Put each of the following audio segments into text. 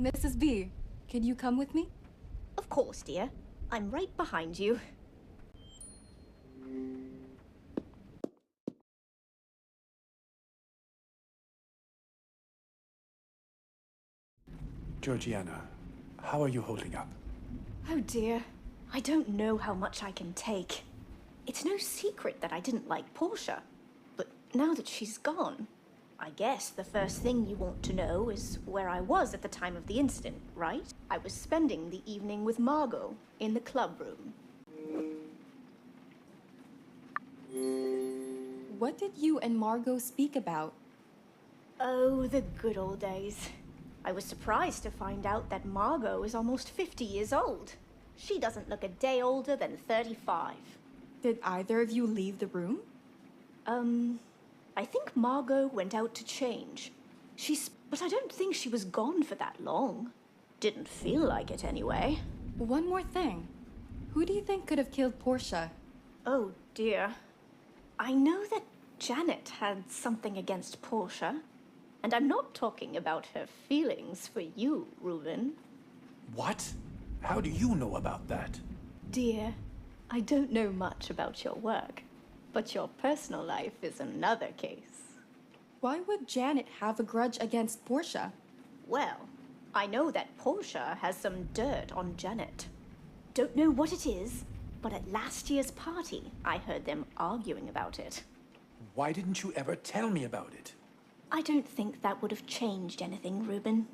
Mrs. B, could you come with me? Of course, dear. I'm right behind you. Georgiana, how are you holding up? Oh dear. I don't know how much I can take. It's no secret that I didn't like Portia. But now that she's gone, I guess the first thing you want to know is where I was at the time of the incident, right? I was spending the evening with Margot in the club room. What did you and Margot speak about? Oh, the good old days. I was surprised to find out that Margot is almost 50 years old. She doesn't look a day older than 35. Did either of you leave the room? I think Margot went out to change. But I don't think she was gone for that long. Didn't feel like it anyway. One more thing. Who do you think could have killed Portia? Oh dear. I know that Janet had something against Portia. And I'm not talking about her feelings for you, Reuben. What? How do you know about that? Dear, I don't know much about your work, but your personal life is another case. Why would Janet have a grudge against Portia? Well, I know that Portia has some dirt on Janet. Don't know what it is, but at last year's party, I heard them arguing about it. Why didn't you ever tell me about it? I don't think that would have changed anything, Reuben.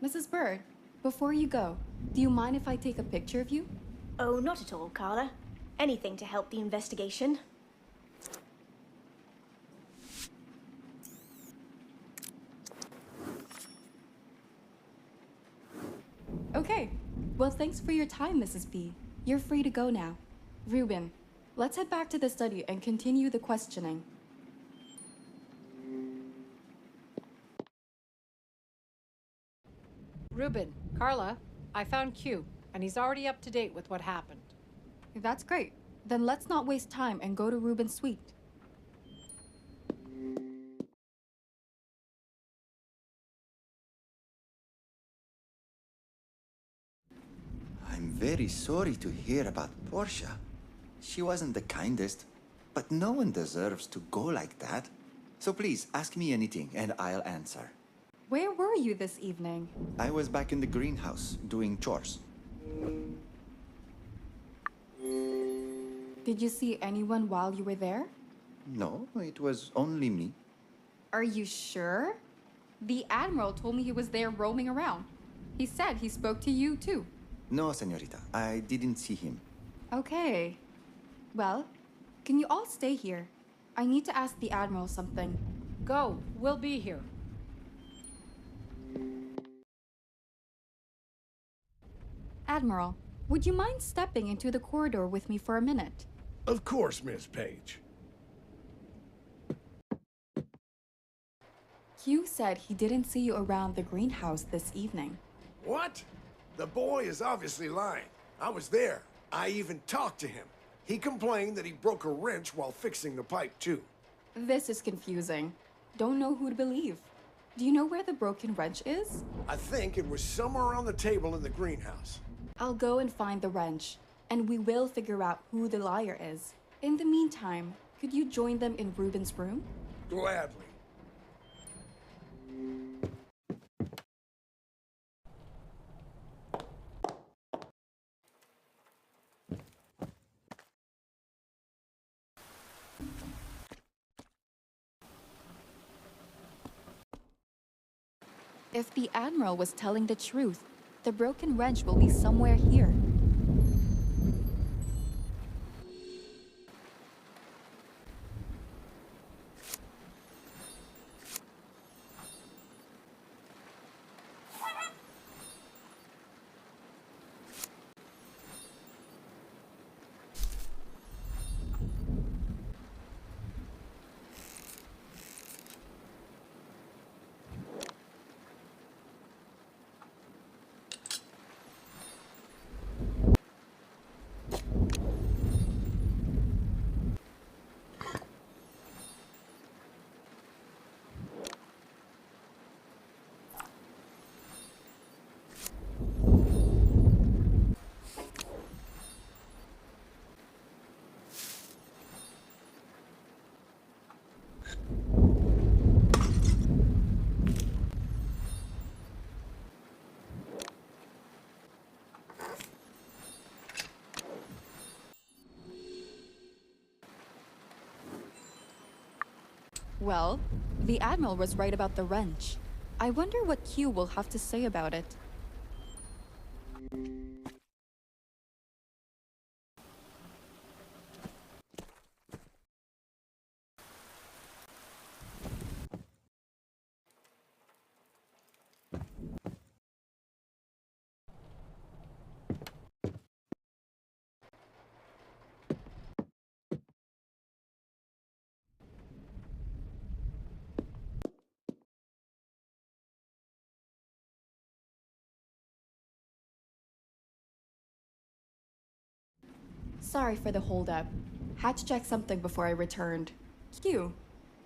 Mrs. Bird, before you go, do you mind if I take a picture of you? Oh, not at all, Carla. Anything to help the investigation. Okay. Well, thanks for your time, Mrs. B. You're free to go now. Reuben, let's head back to the study and continue the questioning. Reuben, Carla, I found Q, and he's already up to date with what happened. That's great. Then let's not waste time and go to Reuben's suite. I'm very sorry to hear about Portia. She wasn't the kindest, but no one deserves to go like that. So please, ask me anything and I'll answer. Where were you this evening? I was back in the greenhouse, doing chores. Did you see anyone while you were there? No, it was only me. Are you sure? The Admiral told me he was there roaming around. He said he spoke to you too. No, señorita, I didn't see him. Okay. Well, can you all stay here? I need to ask the Admiral something. Go, we'll be here. Admiral, would you mind stepping into the corridor with me for a minute? Of course, Miss Page. Q said he didn't see you around the greenhouse this evening. What? The boy is obviously lying. I was there. I even talked to him. He complained that he broke a wrench while fixing the pipe, too. This is confusing. Don't know who to believe. Do you know where the broken wrench is? I think it was somewhere on the table in the greenhouse. I'll go and find the wrench, and we will figure out who the liar is. In the meantime, could you join them in Reuben's room? Gladly. If the Admiral was telling the truth, the broken wrench will be somewhere here. Well, the Admiral was right about the wrench. I wonder what Q will have to say about it. Sorry for the holdup. Had to check something before I returned. Q,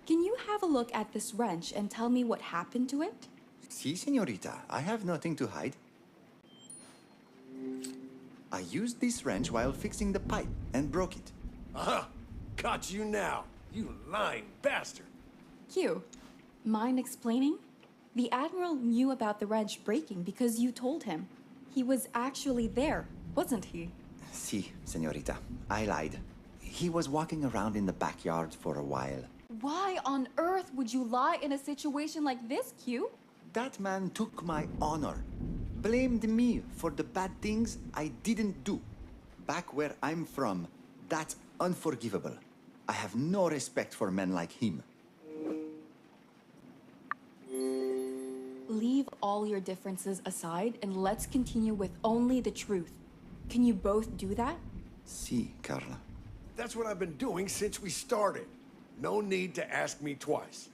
can you have a look at this wrench and tell me what happened to it? Si, señorita. I have nothing to hide. I used this wrench while fixing the pipe and broke it. Uh-huh. Got you now, you lying bastard. Q, mind explaining? The Admiral knew about the wrench breaking because you told him. He was actually there, wasn't he? Si, señorita. I lied. He was walking around in the backyard for a while. Why on earth would you lie in a situation like this, Q? That man took my honor. Blamed me for the bad things I didn't do. Back where I'm from, that's unforgivable. I have no respect for men like him. Leave all your differences aside and let's continue with only the truth. Can you both do that? Si, Carla. That's what I've been doing since we started. No need to ask me twice.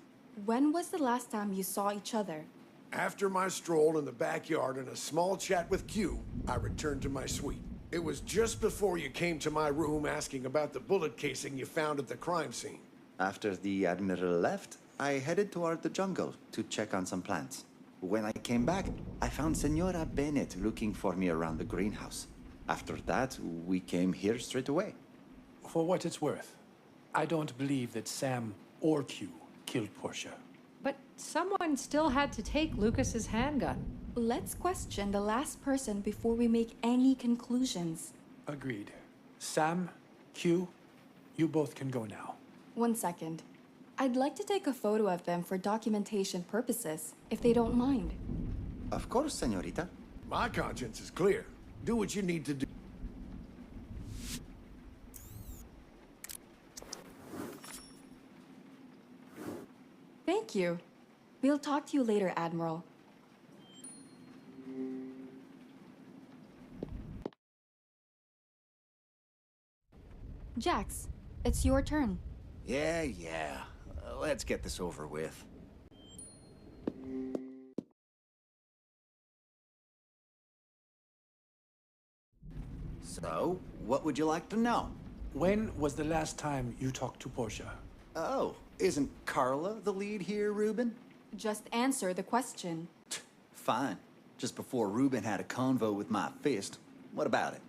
When was the last time you saw each other? After my stroll in the backyard and a small chat with Q, I returned to my suite. It was just before you came to my room asking about the bullet casing you found at the crime scene. After the Admiral left, I headed toward the jungle to check on some plants. When I came back, I found Senora Bennett looking for me around the greenhouse. After that, we came here straight away. For what it's worth, I don't believe that Sam or Q killed Portia. But someone still had to take Lucas's handgun. Let's question the last person before we make any conclusions. Agreed. Sam, Q, you both can go now. 1 second. I'd like to take a photo of them for documentation purposes, if they don't mind. Of course, señorita. My conscience is clear. Do what you need to do. Thank you. We'll talk to you later, Admiral. Jax, it's your turn. Yeah. Let's get this over with. So, what would you like to know? When was the last time you talked to Portia? Oh, isn't Carla the lead here, Ruben? Just answer the question. Fine. Just before Ruben had a convo with my fist. What about it?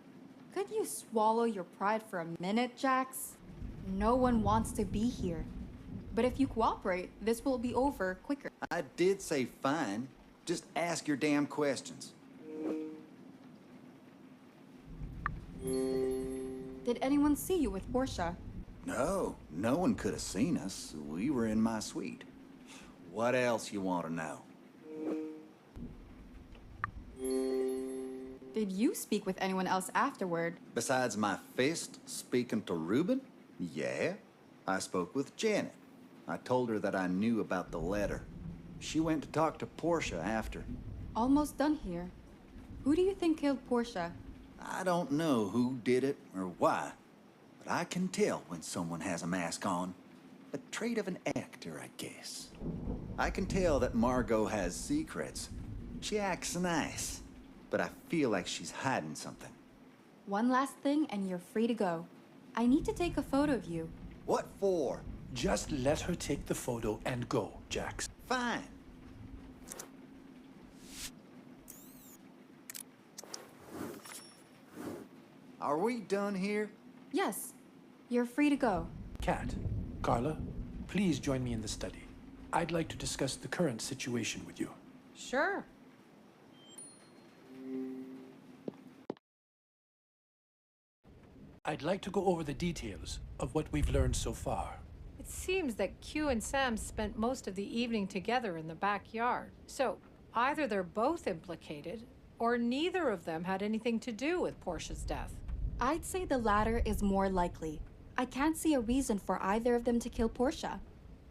Could you swallow your pride for a minute, Jax? No one wants to be here. But if you cooperate, this will be over quicker. I did say fine. Just ask your damn questions. Did anyone see you with Portia? No one could have seen us. We were in my suite. What else you want to know? Did you speak with anyone else afterward? Besides my fist speaking to Ruben? Yeah. I spoke with Janet. I told her that I knew about the letter. She went to talk to Portia after. Almost done here. Who do you think killed Portia? I don't know who did it or why, but I can tell when someone has a mask on. A trait of an actor, I guess. I can tell that Margot has secrets. She acts nice, but I feel like she's hiding something. One last thing and you're free to go. I need to take a photo of you. What for? Just let her take the photo and go, Jax. Fine. Are we done here? Yes, you're free to go. Kat, Carla, please join me in the study. I'd like to discuss the current situation with you. Sure. I'd like to go over the details of what we've learned so far. It seems that Q and Sam spent most of the evening together in the backyard. So either they're both implicated, or neither of them had anything to do with Portia's death. I'd say the latter is more likely. I can't see a reason for either of them to kill Portia.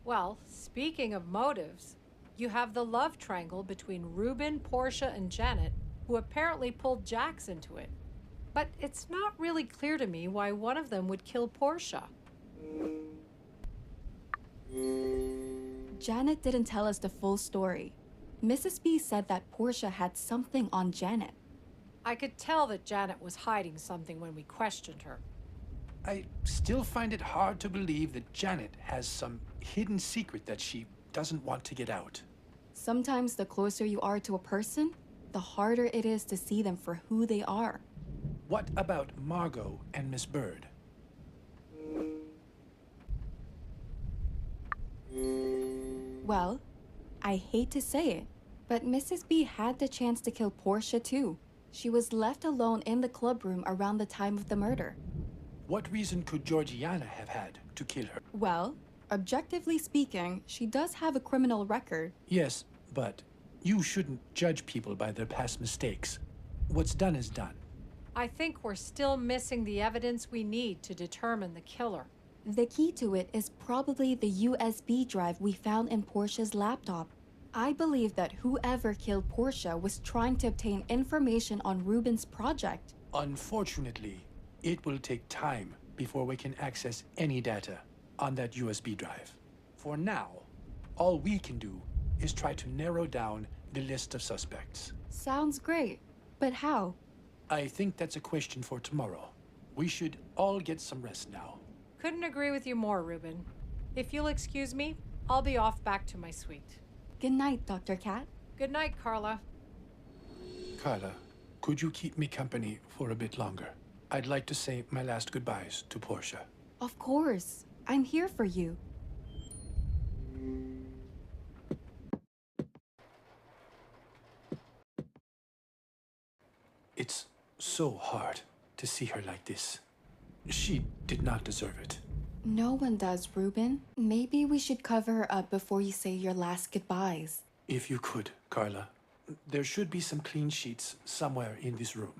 Well, speaking of motives, you have the love triangle between Reuben, Portia, and Janet, who apparently pulled Jax into it. But it's not really clear to me why one of them would kill Portia. Janet didn't tell us the full story. Mrs. B said that Portia had something on Janet. I could tell that Janet was hiding something when we questioned her. I still find it hard to believe that Janet has some hidden secret that she doesn't want to get out. Sometimes the closer you are to a person, the harder it is to see them for who they are. What about Margot and Miss Bird? Well, I hate to say it, but Mrs. B had the chance to kill Portia too. She was left alone in the club room around the time of the murder. What reason could Georgiana have had to kill her? Well, objectively speaking, she does have a criminal record. Yes, but you shouldn't judge people by their past mistakes. What's done is done. I think we're still missing the evidence we need to determine the killer. The key to it is probably the USB drive we found in Portia's laptop. I believe that whoever killed Portia was trying to obtain information on Reuben's project. Unfortunately, it will take time before we can access any data on that USB drive. For now, all we can do is try to narrow down the list of suspects. Sounds great, but how? I think that's a question for tomorrow. We should all get some rest now. Couldn't agree with you more, Reuben. If you'll excuse me, I'll be off back to my suite. Good night, Dr. Cat. Good night, Carla. Carla, could you keep me company for a bit longer? I'd like to say my last goodbyes to Portia. Of course. I'm here for you. It's so hard to see her like this. She did not deserve it. No one does, Reuben. Maybe we should cover her up before you say your last goodbyes. If you could, Carla. There should be some clean sheets somewhere in this room.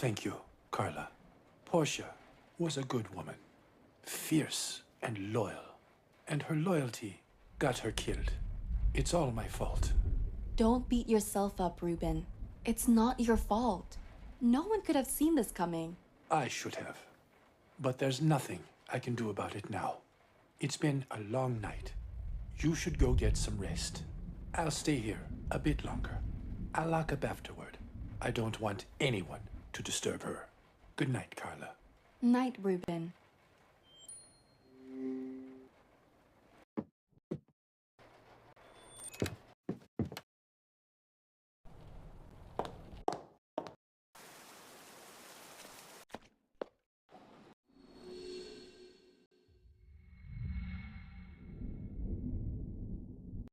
Thank you, Carla. Portia was a good woman. Fierce and loyal. And her loyalty got her killed. It's all my fault. Don't beat yourself up, Reuben. It's not your fault. No one could have seen this coming. I should have. But there's nothing I can do about it now. It's been a long night. You should go get some rest. I'll stay here a bit longer. I'll lock up afterward. I don't want anyone to disturb her. Good night, Carla. Night, Reuben.